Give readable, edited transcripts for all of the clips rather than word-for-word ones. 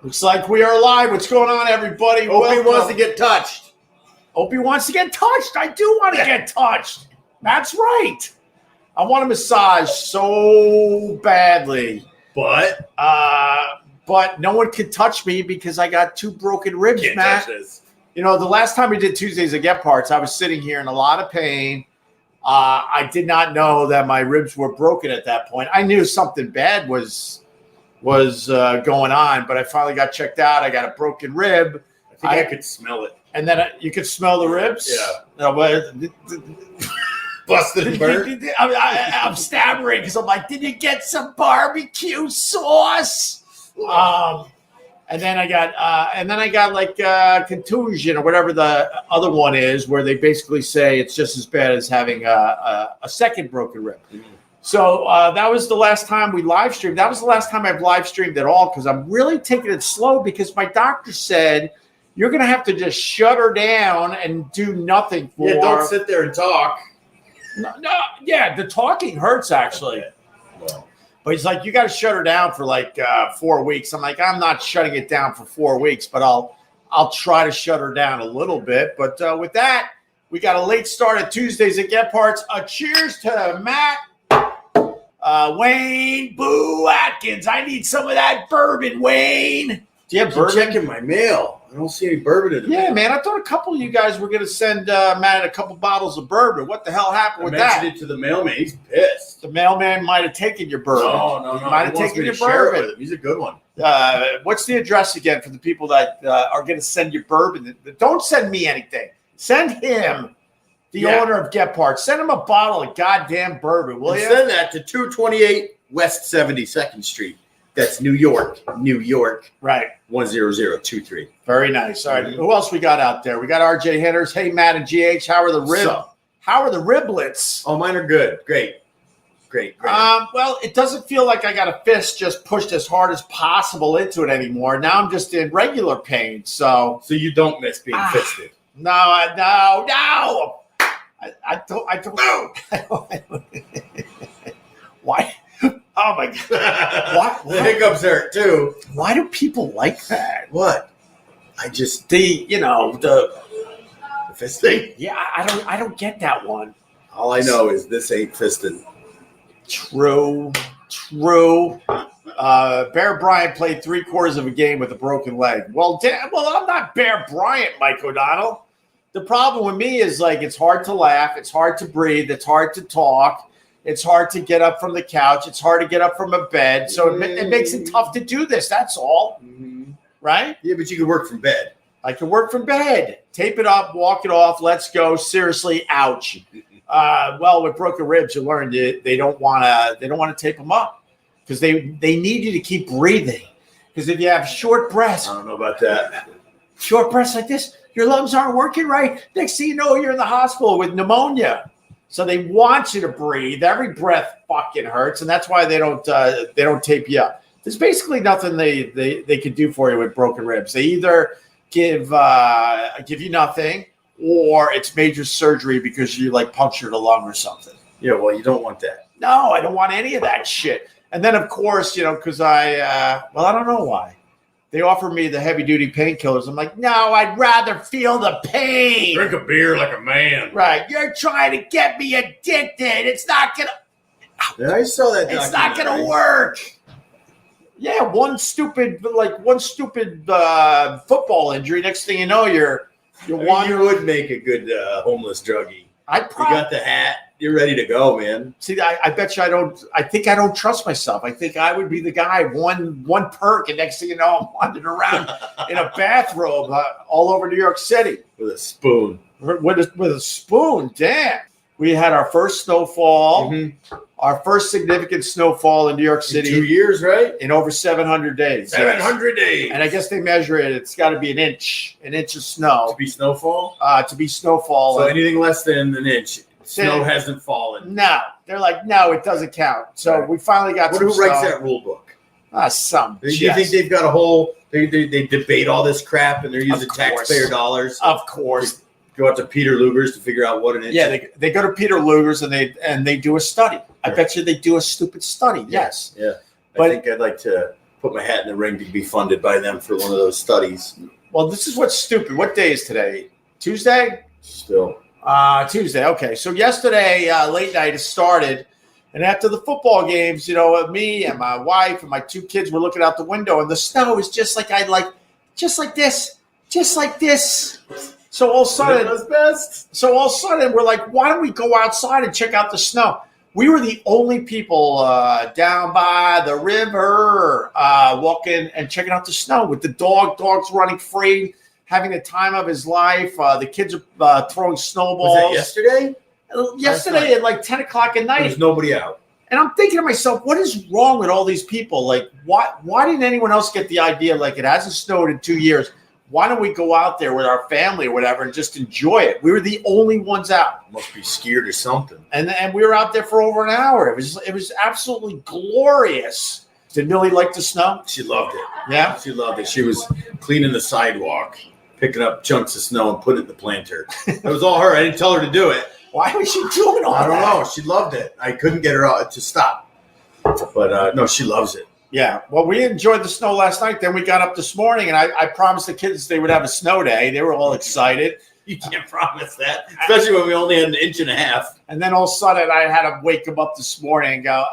Looks like we are live. What's going on, everybody? Opie wants to get touched. Opie wants to get touched. I do want to get touched. That's right. I want a massage so badly. But no one can touch me because I got 2 broken ribs, can't Matt. touch this. You know, the last time we did Tuesdays at Gebhards, I was sitting here in a lot of pain. I did not know that my ribs were broken at that point. I knew something bad was going on, but I finally got checked out. I got a broken rib. I think I could smell it. And then you could smell the ribs? Yeah. No, but Busted and burnt. I'm stammering because I'm like, did you get some barbecue sauce? And then I got like contusion or whatever the other one is, where they basically say it's just as bad as having a second broken rib. Mm-hmm. So that was the last time we live streamed. That was the last time I've live streamed at all because I'm really taking it slow because my doctor said you're going to have to just shut her down and do nothing for her. Yeah, don't sit there and talk. No, yeah, the talking hurts actually. Okay. Well. But he's like, you got to shut her down for like 4 weeks. I'm like, I'm not shutting it down for 4 weeks, but I'll try to shut her down a little bit. But with that, we got a late start at Tuesdays at Gebhards. Cheers to Matt. Wayne Boo Atkins. I need some of that bourbon, Wayne. Do you have bourbon? Checking my mail. I don't see any bourbon in the mail. Yeah, man. I thought a couple of you guys were going to send Matt a couple bottles of bourbon. What the hell happened with that? I mentioned it to the mailman. He's pissed. The mailman might have taken your bourbon. No. He might have taken your bourbon. He's a good one. What's the address again for the people that are going to send you bourbon? Don't send me anything. Send him, the owner of Gebhards. Send him a bottle of goddamn bourbon, will you? Send that to 228 West 72nd Street. That's New York. Right. 10023. Very nice. All right. Mm-hmm. Who else we got out there? We got RJ Hitters. Hey, Matt and GH. How are the ribs? How are the riblets? Oh, mine are good. Great. Well, it doesn't feel like I got a fist just pushed as hard as possible into it anymore. Now I'm just in regular pain. So you don't miss being fisted. No. I don't. Why? Oh my God! What? The hiccups hurt too. Why do people like that? What? The fisting. Yeah, I don't get that one. All I know is this ain't fisting. True. Bear Bryant played 3/4 of a game with a broken leg. Well, I'm not Bear Bryant, Mike O'Donnell. The problem with me is like it's hard to laugh, it's hard to breathe, it's hard to talk. It's hard to get up from the couch. It's hard to get up from a bed. So it makes it tough to do this. That's all. Mm-hmm. Right? Yeah, but you can work from bed. I can work from bed. Tape it up, walk it off. Let's go. Seriously, ouch. Well, with broken ribs, you learn they don't want to tape them up because they need you to keep breathing. Because if you have short breaths, I don't know about that. Short breaths like this, your lungs aren't working right. Next thing you know, you're in the hospital with pneumonia. So they want you to breathe. Every breath fucking hurts, and that's why they don't tape you up. There's basically nothing they could do for you with broken ribs. They either give you nothing, or it's major surgery because you like punctured a lung or something. Yeah, well, you don't want that. No, I don't want any of that shit. And then of course, because I don't know why. They offer me the heavy-duty painkillers. I'm like, no, I'd rather feel the pain. Drink a beer like a man. Right. You're trying to get me addicted. It's not going to... Yeah, I saw that. It's not going to work. Yeah, one stupid football injury. Next thing you know, you would make a good homeless druggie. You got the hat. You're ready to go, man. See, I bet you I don't. I think I don't trust myself. I think I would be the guy. One perk, and next thing you know, I'm wandering around in a bathrobe all over New York City with a spoon. With a spoon, damn. We had our first snowfall, our first significant snowfall in New York City. In 2 years, right? In over 700 days. 700 days. And I guess they measure it. It's got to be an inch of snow. To be snowfall? To be snowfall. So anything less than an inch, snow hasn't fallen. No. They're like, no, it doesn't count. So we finally got Who writes that rule book? Do you think they've got a whole they debate all this crap and they're using taxpayer dollars? Of course. Go out to Peter Luger's to figure out what an inch. Yeah, they go to Peter Luger's and they do a study. I bet you they do a stupid study. Yes. Yeah. I think I'd like to put my hat in the ring to be funded by them for one of those studies. Well, this is what's stupid. What day is today? Tuesday? Still. Tuesday. Okay. So yesterday, late night, it started. And after the football games, me and my wife and my 2 kids were looking out the window, and the snow is just like this. So all of a sudden, we're like, why don't we go outside and check out the snow? We were the only people down by the river walking and checking out the snow with the dogs running free, having the time of his life. The kids are throwing snowballs. Was that yesterday? Yesterday at like 10 o'clock at night. There's nobody out. And I'm thinking to myself, what is wrong with all these people? Like, why didn't anyone else get the idea? Like, it hasn't snowed in 2 years. Why don't we go out there with our family or whatever and just enjoy it? We were the only ones out. Must be scared or something. And we were out there for over an hour. It was absolutely glorious. Did Millie like the snow? She loved it. Yeah? She loved it. She was cleaning the sidewalk, picking up chunks of snow and putting it in the planter. That was all her. I didn't tell her to do it. Why was she doing all that? I don't know. She loved it. I couldn't get her out to stop. But, no, she loves it. Yeah. Well, we enjoyed the snow last night. Then we got up this morning, and I promised the kids they would have a snow day. They were all excited. You can't promise that, especially when we only had 1.5 inches. And then all of a sudden, I had to wake them up this morning and go,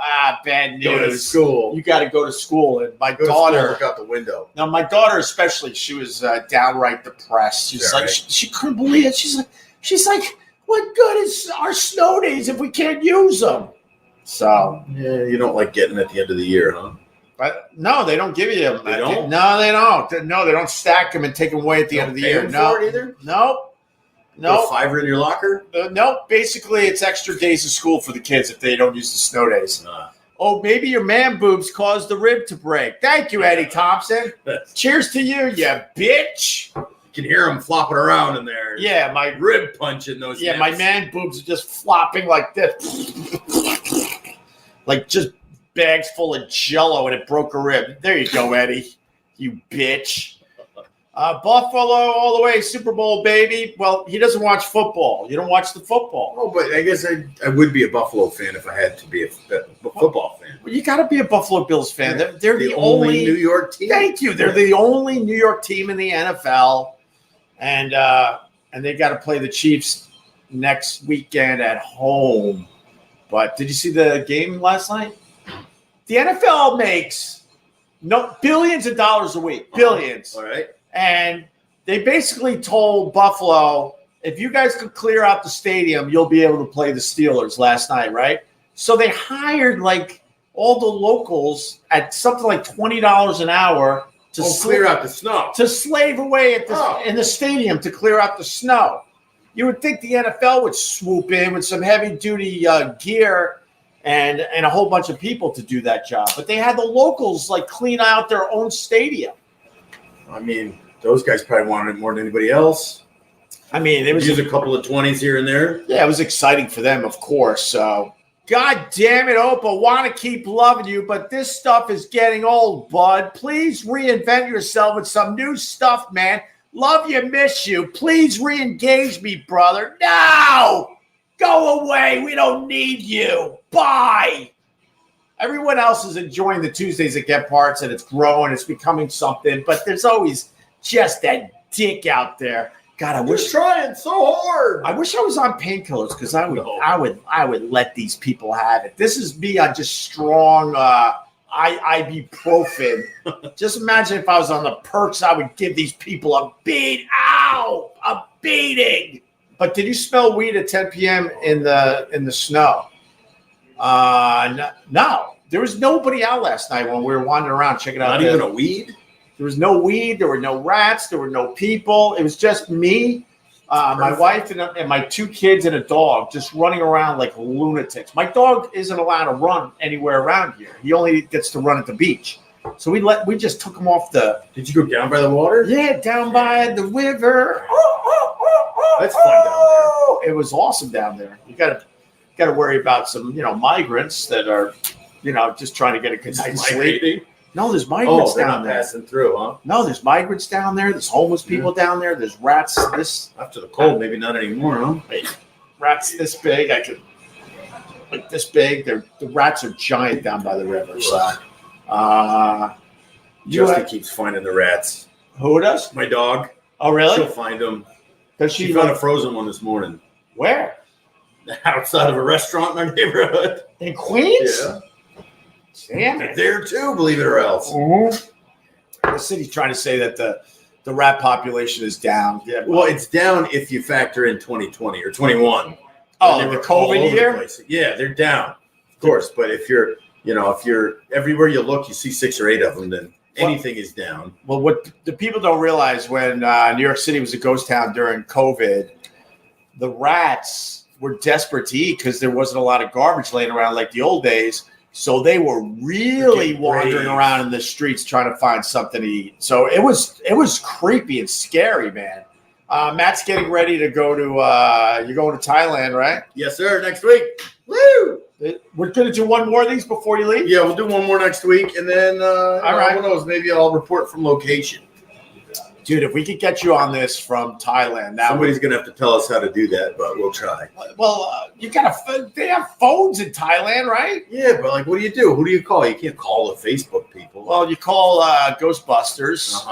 bad news. Go to school. You got to go to school. And my daughter. daughter. Look out the window. Now, my daughter especially, she was downright depressed. She's like, she couldn't believe it. She's like, what good is our snow days if we can't use them? So. Yeah, you don't like getting at the end of the year, huh? But no, they don't give you them. They don't? No, they don't. No, they don't stack them and take them away at the end of the year. No, for it either? No. No. $5 in your locker? No. Basically, it's extra days of school for the kids if they don't use the snow days. Oh, maybe your man boobs caused the rib to break. Thank you, Eddie Thompson. Cheers to you, you bitch. You can hear them flopping around in there. Yeah, my rib punching those. Yeah, my man boobs are just flopping like this, like just bags full of jello, and it broke a rib. There you go, Eddie. You bitch. Buffalo all the way, Super Bowl, baby. Well, he doesn't watch football. You don't watch the football. Oh, but I guess I would be a Buffalo fan if I had to be a football fan. Well, you got to be a Buffalo Bills fan. Yeah. They're the only New York team. Thank you. They're the only New York team in the NFL, and they got to play the Chiefs next weekend at home. But did you see the game last night? The NFL makes billions of dollars a week. Billions. All right. And they basically told Buffalo, if you guys could clear out the stadium, you'll be able to play the Steelers last night, right? So they hired like all the locals at something like $20 an hour to clear out the snow. To slave away at in the stadium to clear out the snow. You would think the NFL would swoop in with some heavy-duty gear and a whole bunch of people to do that job. But they had the locals like clean out their own stadium. I mean, those guys probably wanted it more than anybody else. I mean, it was use a couple of 20s here and there. Yeah, it was exciting for them, of course. So, God damn it, Opa, want to keep loving you, but this stuff is getting old, bud. Please reinvent yourself with some new stuff, man. Love you, miss you. Please re-engage me, brother. No! Go away. We don't need you. Bye. Everyone else is enjoying the Tuesdays at Gebhards, and it's growing. It's becoming something. But there's always just that dick out there. God, I wish trying so hard. I wish I was on painkillers because I would let these people have it. This is me on just strong ibuprofen. Just imagine if I was on the perks, I would give these people a beating. But did you smell weed at 10 p.m. in the snow? No. There was nobody out last night when we were wandering around checking out. Not even a weed? There was no weed. There were no rats. There were no people. It was just me, my wife, and my 2 kids and a dog just running around like lunatics. My dog isn't allowed to run anywhere around here. He only gets to run at the beach. So we just took him off the. Did you go down by the water? Yeah, down by the river. That's fun down there. It was awesome down there. You got to worry about some migrants that are just trying to get a good night's sleep. No, there's migrants down there. Passing through, huh? No, there's migrants down there. There's homeless people down there. There's rats. After the cold, maybe not anymore, huh? Rats this big. Like this big. The rats are giant down by the river. So, Justin keeps finding the rats. Who does? My dog. Oh, really? She'll find them. Does She found a frozen one this morning. Where? Outside of a restaurant in our neighborhood. In Queens? Yeah. Damn They're it. there too, believe it or else. Mm-hmm. The city's trying to say that the rat population is down. Yeah. Well, it's down if you factor in 2020 or 21. Oh, They the were all COVID over the year? place. Yeah, they're down, of course. But if you're everywhere you look, you see 6 or 8 of them. Then anything is down. Well, what the people don't realize when New York City was a ghost town during COVID, the rats were desperate to eat because there wasn't a lot of garbage laying around like the old days. So they were really wandering around in the streets trying to find something to eat. So it was creepy and scary, man. Matt's getting ready to go to you're going to Thailand, right? Yes, sir. Next week. Woo! We're going to do one more of these before you leave? Yeah, we'll do one more next week. And then, all right. Who knows? Maybe I'll report from location. Dude, if we could get you on this from Thailand, somebody's going to have to tell us how to do that, but we'll try. Well, they have phones in Thailand, right? Yeah, but what do you do? Who do you call? You can't call the Facebook people. Well, you call Ghostbusters.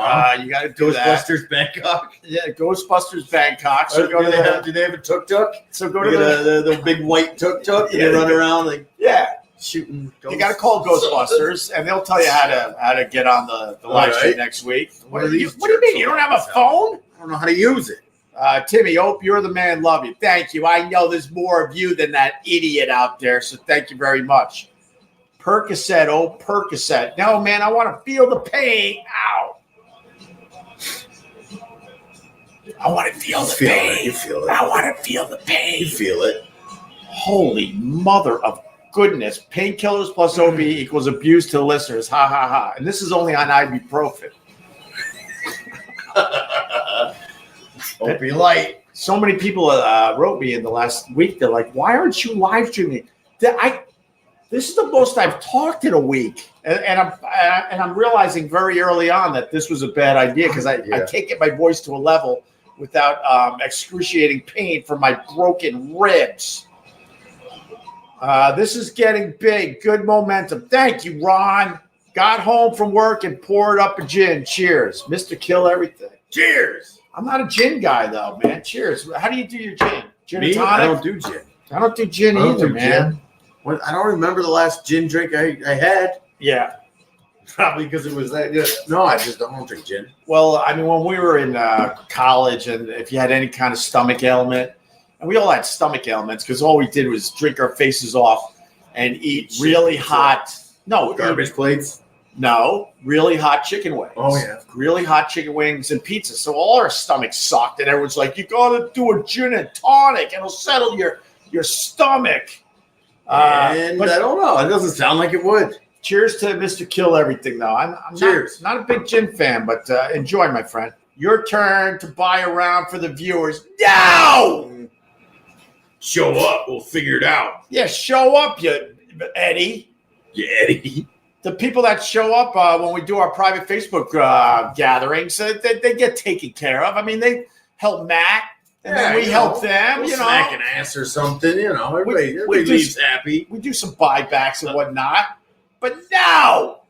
You got to do Ghostbusters Bangkok. Yeah, Ghostbusters Bangkok. So do they have a tuk-tuk? So go to the big white tuk-tuk and they run around shooting ghosts. You got to call Ghostbusters, and they'll tell you how to get on the live stream next week. What do you mean? You don't have a phone? I don't know how to use it. Timmy, Hope, you're the man. Love you. Thank you. I know there's more of you than that idiot out there, so thank you very much. Percocet, Percocet. No, man, I want to feel the pain. Ow. I want to feel the pain. You feel it. I want to feel the pain. You feel it. Holy mother of goodness. Painkillers plus OB equals abuse to the listeners. Ha, ha, ha. And this is only on ibuprofen. Opie Light. So many people wrote me in the last week. They're like, why aren't you live streaming? This is the most I've talked in a week. And I'm realizing very early on that this was a bad idea because I can't get my voice to a level without excruciating pain from my broken ribs. This is getting big. Good momentum. Thank you, Ron. Got home from work and poured up a gin. Cheers. Mr. Kill Everything. Cheers. I'm not a gin guy, though, man. Cheers. How do you do your gin? Gin and tonic? I don't do gin. I don't do gin either, man. I don't remember the last gin drink I had. Yeah. Probably because it was that. Yeah. No, I just don't drink gin. Well, I mean, when we were in college and if you had any kind of stomach ailment, and we all had stomach ailments because all we did was drink our faces off and eat really hot. No, garbage plates. No, really hot chicken wings. Oh, yeah. Really hot chicken wings and pizza. So all our stomachs sucked. And everyone's like, you got to do a gin and tonic. It'll settle your stomach. But I don't know. It doesn't sound like it would. Cheers to Mr. Kill Everything, though. I'm not a big gin fan, but enjoy, my friend. Your turn to buy a round for the viewers. No! Show up. We'll figure it out. Yeah, show up, you Eddie. Yeah, Eddie. The people that show up when we do our private Facebook gatherings, they get taken care of. I mean, they help Matt, and then we help them. We'll smack an ass or something. Everybody leaves happy. We do some buybacks and whatnot. But now,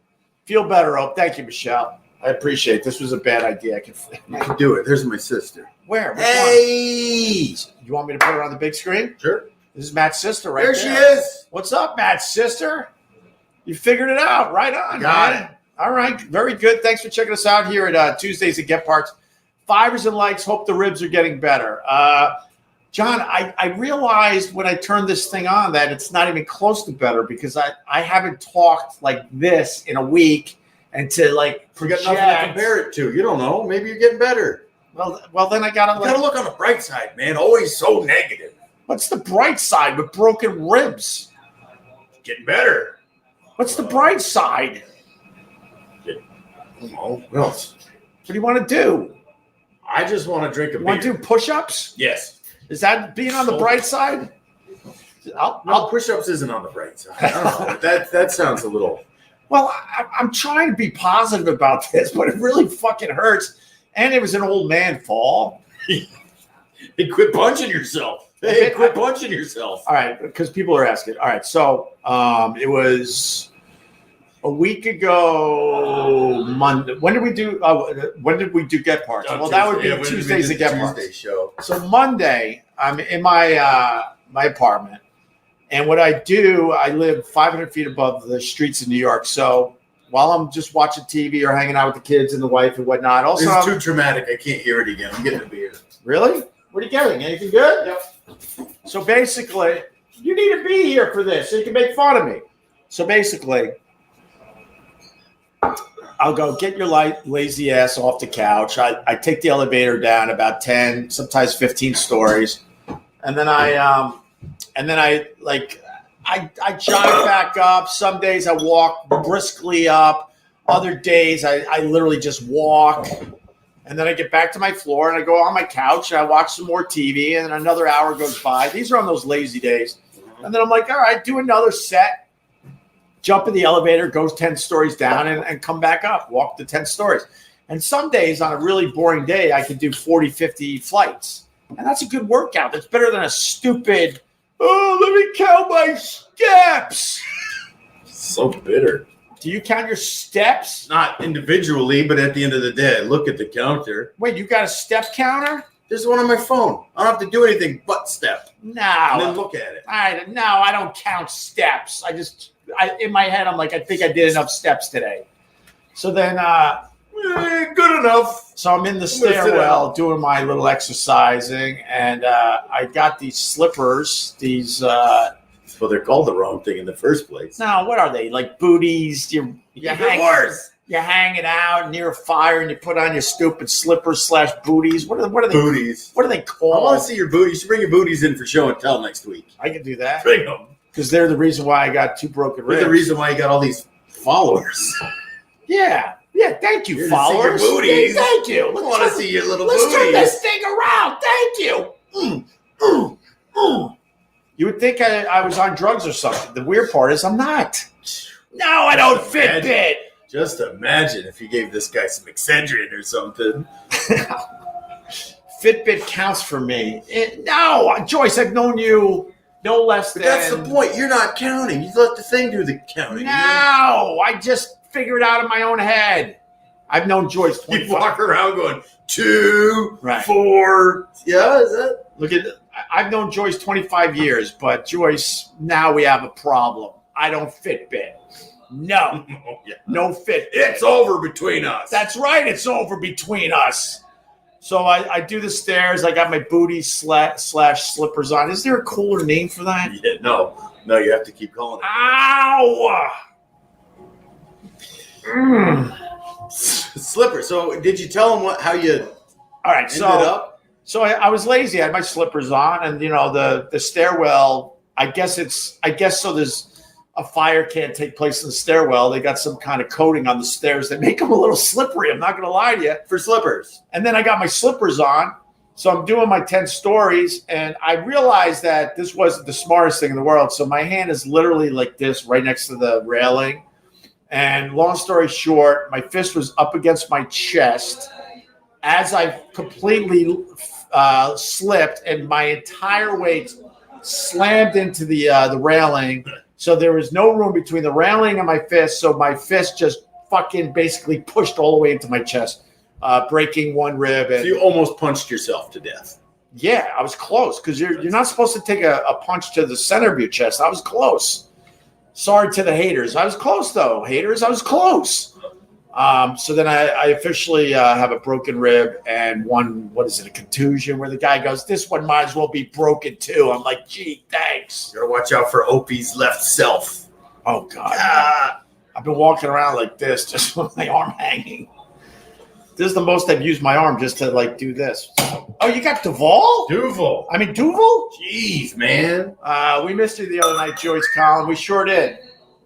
feel better, Hope. Thank you, Michelle. I appreciate it. This was a bad idea. I can do it. There's my sister. Where? Hey! You want me to put her on the big screen? Sure. This is Matt's sister right there. There she is. What's up, Matt's sister? You figured it out. Right on. Got it. All right. Very good. Thanks for checking us out here at Tuesdays at Gebhards. Fivers and likes. Hope the ribs are getting better. John, I realized when I turned this thing on that it's not even close to better because I haven't talked like this in a week and to forget nothing to compare it to. You don't know. Maybe you're getting better. Well, then I gotta look on the bright side, man. Always so negative. What's the bright side with broken ribs? Getting better. What's the bright side? What else? What do you want to do? I just want to drink a beer. Want to do push-ups? Yes. Is that being on the bright side? No, push-ups isn't on the bright side. I don't know. That sounds a little... Well, I'm trying to be positive about this, but it really fucking hurts. And it was an old man fall. Hey, quit punching yourself. Hey, quit punching yourself. All right, because people are asking. All right, so it was A week ago, Monday. When did we do? When did we do Gebhards? Well, that would be Tuesday's the Gebhards. Tuesday show. So Monday, I'm in my my apartment, and what I do, I live 500 feet above the streets of New York. So while I'm just watching TV or hanging out with the kids and the wife and whatnot, also this is too dramatic. I can't hear it again. I'm getting a beer. Really? What are you getting? Anything good? Yep. So basically, you need to be here for this so you can make fun of me. So basically, I'll go get your lazy ass off the couch. I take the elevator down about 10, sometimes 15 stories. And then I jog back up. Some days I walk briskly up. Other days I literally just walk. And then I get back to my floor and I go on my couch and I watch some more TV, and then another hour goes by. These are on those lazy days. And then I'm like, all right, do another set. Jump in the elevator, goes 10 stories down, and come back up, walk the 10 stories. And some days on a really boring day, I could do 40, 50 flights. And that's a good workout. That's better than a stupid, let me count my steps. So bitter. Do you count your steps? Not individually, but at the end of the day, I look at the counter. Wait, you got a step counter? There's one on my phone. I don't have to do anything but step. No. And then look at it. I don't count steps. In my head, I'm like, I think I did enough steps today. So then, good enough. So I'm in the stairwell doing my little exercising, and I got these slippers. These, well, they're called the wrong thing in the first place. No, what are they? Like booties? You're hanging out near a fire, and you put on your stupid slippers / booties. What are they? Booties. What are they called? I want to see your booties. You should bring your booties in for show and tell next week. I can do that. Bring them. Because they're the reason why I got 2 broken ribs. They're the reason why you got all these followers. Yeah. Thank you, You're followers. To see your booties. Yeah, thank you. I want to see your little let's booties. Turn this thing around. Thank you. You would think I was on drugs or something. The weird part is I'm not. No, I don't Fitbit. Just imagine if you gave this guy some Excedrin or something. Fitbit counts for me. No, Joyce, I've known you no less than... But that's the point. You're not counting. You let the thing do the counting. No, I just figure it out in my own head. I've known Joyce 25. You walk around going 2, right. 4. Yeah, is that? Look at I've known Joyce 25 years, but Joyce, now we have a problem. I don't Fitbit. No. No Fitbit. It's over between us. That's right. It's over between us. So I do the stairs. I got my booty / slippers on. Is there a cooler name for that? Yeah, no, you have to keep calling it. Ow! Slippers. So did you tell him how you All right, ended up? So I was lazy. I had my slippers on, and the stairwell. I guess so. There's a fire can't take place in the stairwell. They got some kind of coating on the stairs that make them a little slippery. I'm not going to lie to you. For slippers. And then I got my slippers on. So I'm doing my 10 stories, and I realized that this wasn't the smartest thing in the world. So my hand is literally like this right next to the railing. And long story short, my fist was up against my chest as I completely slipped, and my entire weight slammed into the railing. So there was no room between the railing and my fist. So my fist just fucking basically pushed all the way into my chest, breaking one rib. And so you almost punched yourself to death. Yeah, I was close, because you're not supposed to take a punch to the center of your chest. I was close. Sorry to the haters. I was close, though. Haters, I was close. So then I officially have a broken rib and a contusion, where the guy goes, this one might as well be broken too. I'm like, gee, thanks. You gotta watch out for Opie's left self. Oh, God. I've been walking around like this, just with my arm hanging. This is the most I've used my arm, just to do this. Oh, you got Duval? Duval. I mean, Duval? Jeez, man. We missed you the other night, Joyce Collin. We sure did.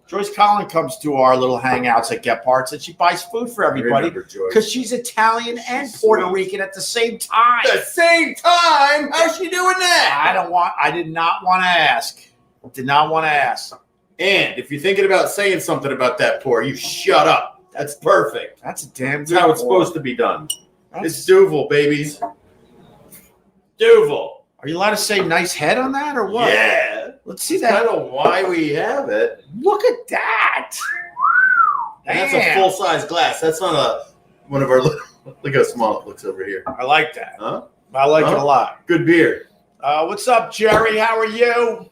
Joyce Collin comes to our little hangouts at Gebhards, and she buys food for everybody because she's Italian and Puerto Rican at the same time. The same time? How's she doing that? I did not want to ask. Did not want to ask. And if you're thinking about saying something about that pour, you shut up. That's perfect. That's a damn good That's how it's supposed to be done. It's Duval, babies. Duval. Are you allowed to say nice head on that or what? Yeah. Let's see That's that. kind of why we have it. Look at that. And that's a full-size glass. That's not one of our little... Look how small it looks over here. I like that. Huh? I like it a lot. Good beer. What's up, Jerry? How are you?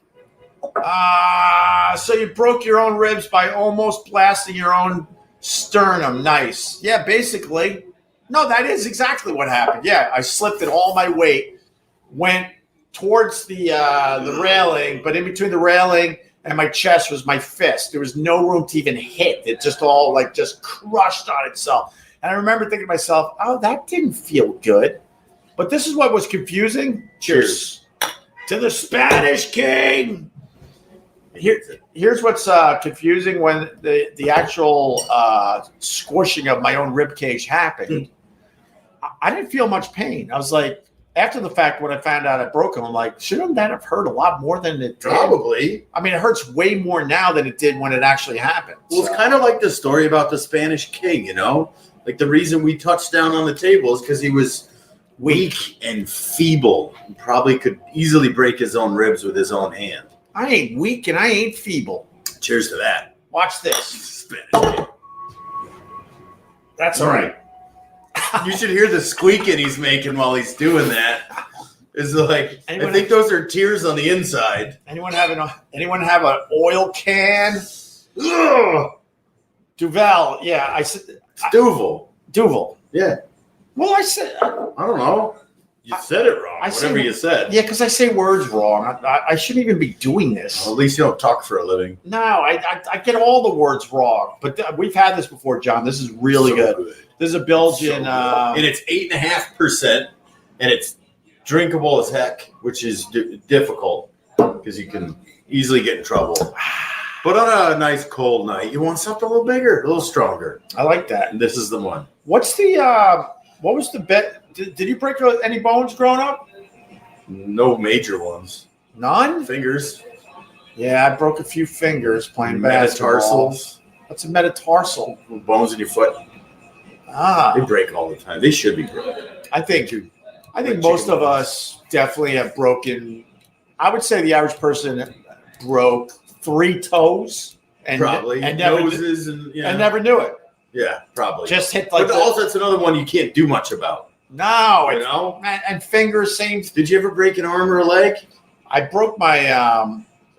So you broke your own ribs by almost blasting your own sternum. Nice. Yeah, basically. No, that is exactly what happened. Yeah, I slipped and all my weight went towards the railing, but in between the railing and my chest was my fist. There was no room to even hit. It just all just crushed on itself. And I remember thinking to myself, oh, that didn't feel good. But this is what was confusing. Cheers. To the Spanish King. Here's what's confusing when the actual squishing of my own rib cage happened. I didn't feel much pain. I was like, after the fact, when I found out I broke them, I'm like, shouldn't that have hurt a lot more than it did? Probably. I mean, it hurts way more now than it did when it actually happened. Well, it's kind of like the story about the Spanish king, you know? Like the reason we touched down on the table is because he was weak and feeble and probably could easily break his own ribs with his own hand. I ain't weak and I ain't feeble. Cheers to that. Watch this. Spanish king. That's all right. You should hear the squeaking he's making while he's doing that. It's like, I think those are tears on the inside. Anyone have an oil can? Ugh. Duvel. Yeah, I said Duvel. Yeah. Well, I said I don't know. You said it wrong. Whatever you said. Yeah, because I say words wrong. I shouldn't even be doing this. Well, at least you don't talk for a living. No, I get all the words wrong. But we've had this before, John. This is really good. This is a Belgian. And it's 8.5%, and it's drinkable as heck, which is difficult because you can easily get in trouble. But on a nice cold night, you want something a little bigger, a little stronger. I like that. And this is the one. What's the what was the bet? Did you break any bones growing up? No major ones. None? Fingers. Yeah, I broke a few fingers playing basketball. Metatarsals. What's a metatarsal? Bones in your foot. They break all the time. They should be broken. I think most of us definitely have broken. I would say the average person broke 3 toes and probably and noses and never knew it. Yeah, probably. Just hit but also it's another one you can't do much about. No, you know, and fingers same. Did you ever break an arm or a leg? I broke my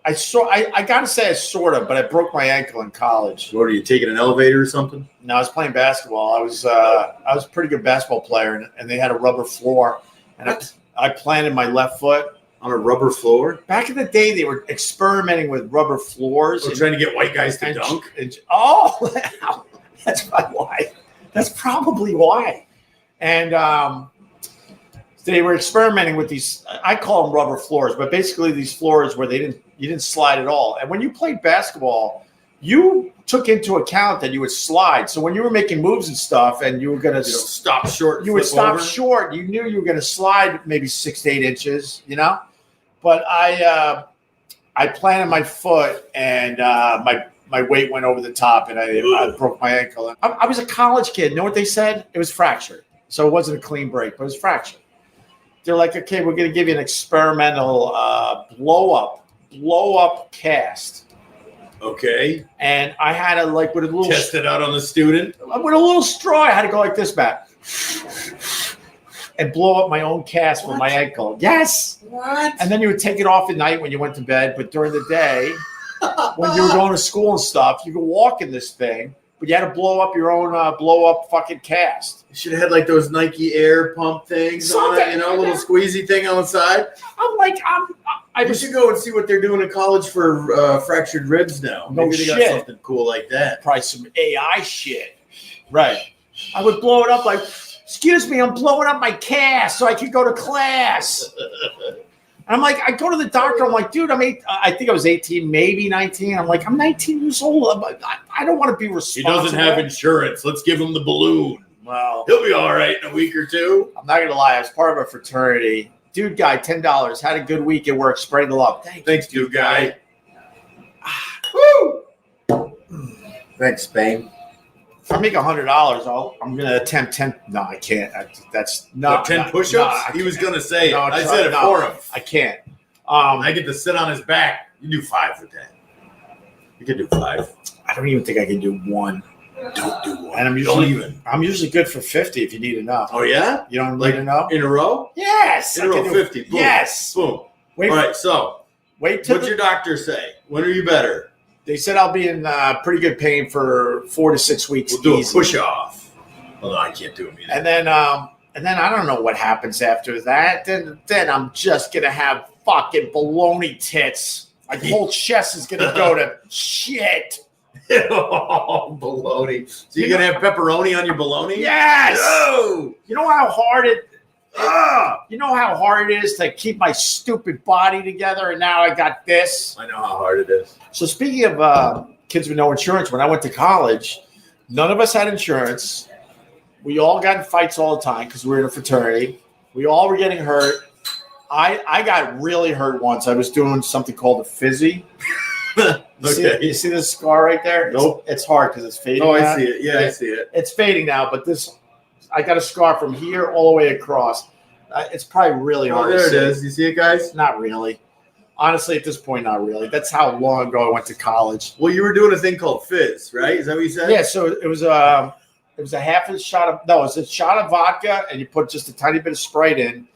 I gotta say I sort of, but I broke my ankle in college. What, are you taking an elevator or something? No, I was playing basketball. I was a pretty good basketball player, and they had a rubber floor, and I planted my left foot on a rubber floor. Back in the day, they were experimenting with rubber floors, and trying to get white guys to dunk. That's probably why. That's probably why. And they were experimenting with these. I call them rubber floors, but basically these floors where you didn't slide at all. And when you played basketball, you took into account that you would slide. So when you were making moves and stuff, and you were going to stop short, you would stop short. You knew you were going to slide maybe 6 to 8 inches, you know. But I planted my foot, and my weight went over the top, and I broke my ankle. I was a college kid. You know what they said? It was fractured. So it wasn't a clean break, but it was fractured. They're like, okay, we're going to give you an experimental blow up cast. Okay. And I had to with a little test it out on the student. With a little straw, I had to go like this, Matt, and blow up my own cast with my ankle. Yes. What? And then you would take it off at night when you went to bed, but during the day, when you were going to school and stuff, you could walk in this thing, but you had to blow up your own fucking cast. You should have had those Nike Air pump things on it, little squeezy thing on the side. I should go and see what they're doing in college for fractured ribs now. Maybe they got something cool like that. Probably some AI shit. Right. I would blow it up like, excuse me, I'm blowing up my cast so I could go to class. And I'm like, I go to the doctor. I'm like, dude, I think I was 18, maybe 19. I'm like, I'm 19 years old. I don't want to be responsible. He doesn't have insurance. Let's give him the balloon. Well, he'll be all right in a week or two. I'm not going to lie. I was part of a fraternity. Dude guy, $10. Had a good week at work. Spread the love. Thanks, dude guy. Woo! Thanks, Spain. If I make $100, I'm going to attempt 10. No, I can't. That's not 10 push-ups. No, he was going to say it. No, I said it for him. I can't. I get to sit on his back. You do 5 for 10. You can do 5. I don't even think I can do 1. Don't do one. And I'm usually good for 50 if you need enough. Oh yeah? You don't Like need enough? in a row? Yes. In a row, 50. Boom. Yes. Boom. Wait. All right. So, wait till what'd your doctor say? When are you better? They said I'll be in pretty good pain for 4 to 6 weeks. We'll do a push off. Well, no, I can't do it either. And then I don't know what happens after that. Then I'm just gonna have fucking baloney tits. My whole chest is gonna go to shit. Oh, baloney. So you're going to have pepperoni on your baloney? Yes. No. You know how hard you know how hard it is to keep my stupid body together, and now I got this. I know how hard it is. So speaking of kids with no insurance, when I went to college, none of us had insurance. We all got in fights all the time because we were in a fraternity. We all were getting hurt. I got really hurt once. I was doing something called a fizzy. You see this scar right there? Nope. It's hard because it's fading. Oh, I see it. Yeah, I see it. It's fading now, but I got a scar from here all the way across. It's probably really hard. Oh, there it is. You see it, guys? Not really. Honestly, at this point, not really. That's how long ago I went to college. Well, you were doing a thing called fizz, right? Is that what you said? Yeah. So it was a half a shot of it was a shot of vodka, and you put just a tiny bit of Sprite in.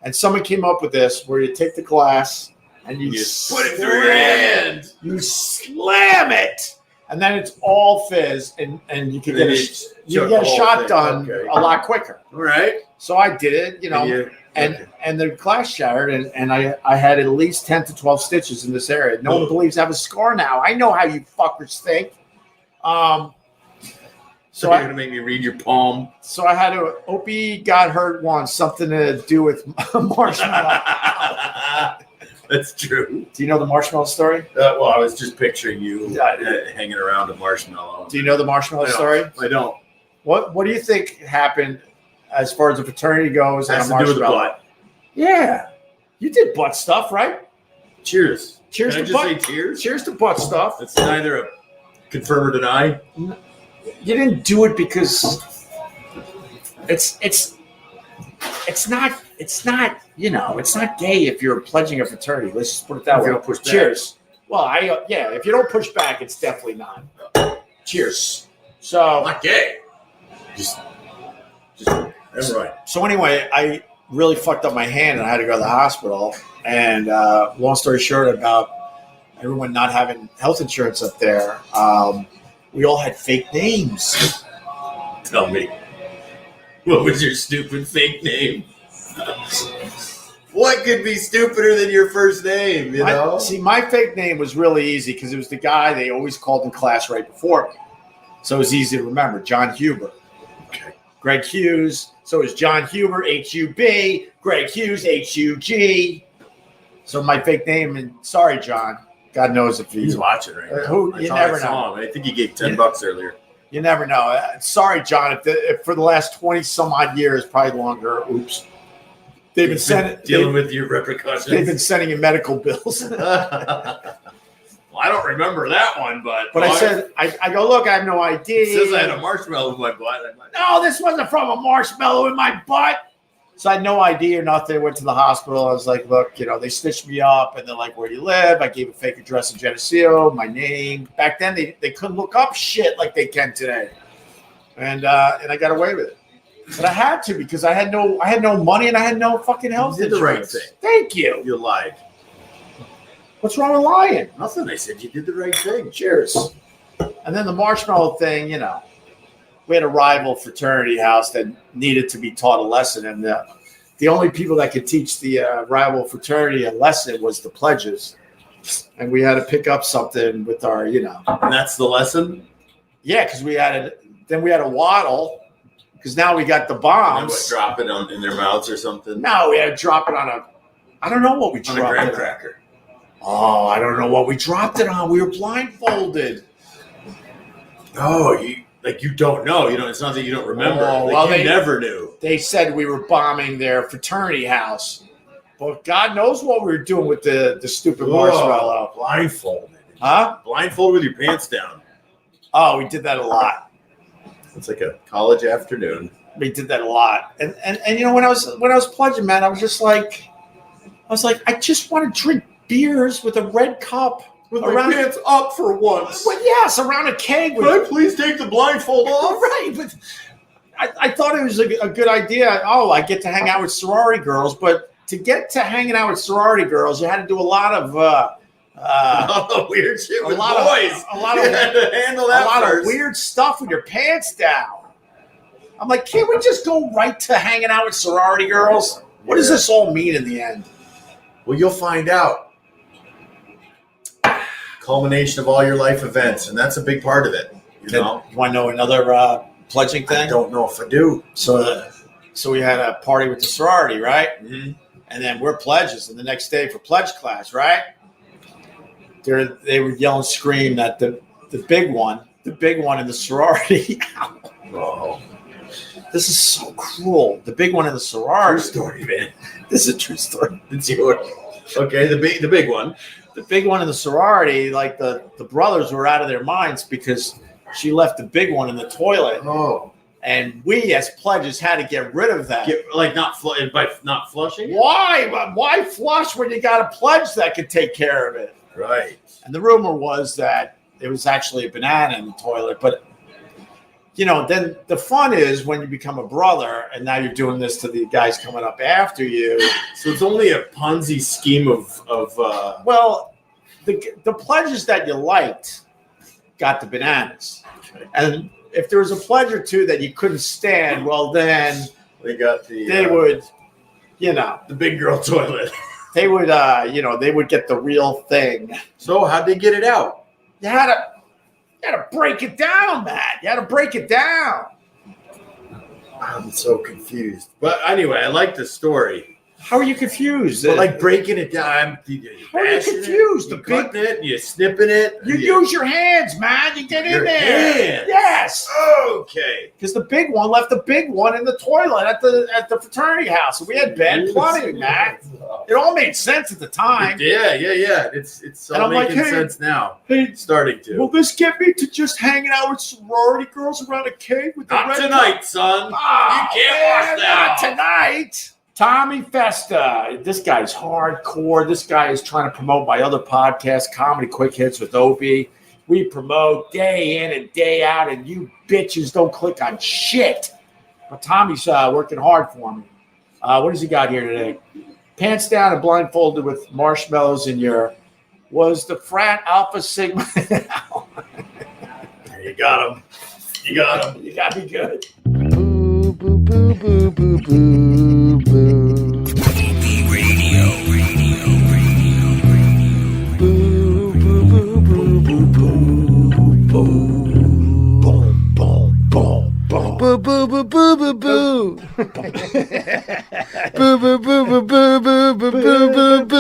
And someone came up with this where you take the glass and you put it through your hand. You slam it, and then it's all fizz, and you can get a shot done a lot quicker. All right. So I did it, and the glass shattered, and I had at least 10 to 12 stitches in this area. No one believes I have a scar now. I know how you fuckers think. So you're going to make me read your palm? So I had Opie got hurt once, something to do with marshmallow. That's true. Do you know the marshmallow story? Well, I was just picturing you hanging around a marshmallow. Do you know the marshmallow story? I don't. What do you think happened as far as the fraternity goes? Has to do with the butt. Yeah. You did butt stuff, right? Cheers. Cheers Can to I butt. just say cheers? Cheers to butt stuff. It's neither a confirm or deny. You didn't do it because it's not it's not gay if you're pledging a fraternity. Let's just put it that way. You don't push back. Cheers. Well, if you don't push back, it's definitely not. Cheers. So not gay. Just that's right. So anyway, I really fucked up my hand and I had to go to the hospital. And long story short, about everyone not having health insurance up there, we all had fake names. Tell me, what was your stupid fake name? What could be stupider than your first name, you know? My fake name was really easy because it was the guy they always called in class right before me. So it was easy to remember, John Huber. Okay. Greg Hughes. So it was John Huber, H-U-B. Greg Hughes, H-U-G. So my fake name, and sorry, John. God knows if he's watching right now. You never know. I think he gave $10 earlier. You never know. Sorry, John. If for the last 20 some odd years, probably longer. Oops. They've been dealing with your repercussions. They've been sending you medical bills. Well, I don't remember that one, but I said, I go, look, I have no ID. It says I had a marshmallow in my butt. No, this wasn't from a marshmallow in my butt. So I had no ID or nothing. I went to the hospital. I was like, look, they stitched me up, and they're like, where do you live? I gave a fake address in Geneseo, my name. Back then, they couldn't look up shit like they can today, and I got away with it. But I had to because I had no money and I had no fucking health insurance. You did the right thing. Thank you. You lied. What's wrong with lying? Nothing. I said you did the right thing. Cheers. And then the marshmallow thing, we had a rival fraternity house that needed to be taught a lesson, and the only people that could teach the rival fraternity a lesson was the pledges, and we had to pick up something with our, And that's the lesson. Yeah, because we had a waddle, because now we got the bombs. Drop it in their mouths or something. No, we had to drop it on I don't know what we dropped. On a graham cracker. Oh, I don't know what we dropped it on. We were blindfolded. Oh, you don't know. It's not that you don't remember. You never knew. They said we were bombing their fraternity house. But God knows what we were doing with the stupid marshmallow. Blindfolded. Huh? Blindfolded with your pants down. Oh, we did that a lot. It's like a college afternoon. We did that a lot. And when I was pledging, man, I was like, I just want to drink beers with a red cup. With my pants up for once. Well, yes, around a keg. Could I please take the blindfold off? Right, but I thought it was a good idea. Oh, I get to hang out with sorority girls, but to get to hanging out with sorority girls, you had to do a lot of weird shit with boys. A lot of weird stuff with your pants down. I'm like, can't we just go right to hanging out with sorority girls? What does this all mean in the end? Well, you'll find out. Culmination of all your life events, and that's a big part of it. You know? You want to know another pledging thing? I don't know if I do. So we had a party with the sorority, right? Mm-hmm. And then we're pledges, and the next day for pledge class, right? They were yelling, scream that the big one in the sorority. Oh, this is so cruel. The big one in the sorority. True story, man. This is a true story. It's yours. Okay, the big one. The big one in the sorority, like the brothers were out of their minds because she left the big one in the toilet. Oh. And we as pledges had to get rid of that. By not flushing? Why? Why flush when you got a pledge that could take care of it? Right. And the rumor was that it was actually a banana in the toilet. But, then the fun is when you become a brother and now you're doing this to the guys coming up after you. So it's only a Ponzi scheme of Well, the pledges that you liked got the bananas. And if there was a pledge or two that you couldn't stand, well, then they got they would, the big girl toilet. They would, they would get the real thing. So how'd they get it out? You had to break it down, Matt. You had to break it down. I'm so confused. But anyway, I like the story. How are you confused? But like breaking it down. How are you confused? You cutting it, you snipping it. You use your hands, man. You get in there. Hands. Yes. Okay. Because the big one left the big one in the toilet at the fraternity house. And we had bed plenty, man. It all made sense at the time. Yeah. It's all making sense now. Hey, starting to. Will this get me to just hanging out with sorority girls around a cave with the Not red tonight, son. Oh, you can't watch that. Not tonight. Tommy Festa. This guy's hardcore. This guy is trying to promote my other podcast, Comedy Quick Hits with Opie. We promote day in and day out, and you bitches don't click on shit. But Tommy's working hard for me. What has he got here today? Pants down and blindfolded with marshmallows in your... Was the frat Alpha Sigma... You got him. You got me good. Boo, boo, boo, boo, boo, boo, boo. Radio. Boo, boo, boo, boo, boo, boo, boo. Boom, boom, boom, boom. Boo, boo, boo, boo, boo, boo. Boo, boo, boo, boo, boo, boo, boo, boo, boo, boo,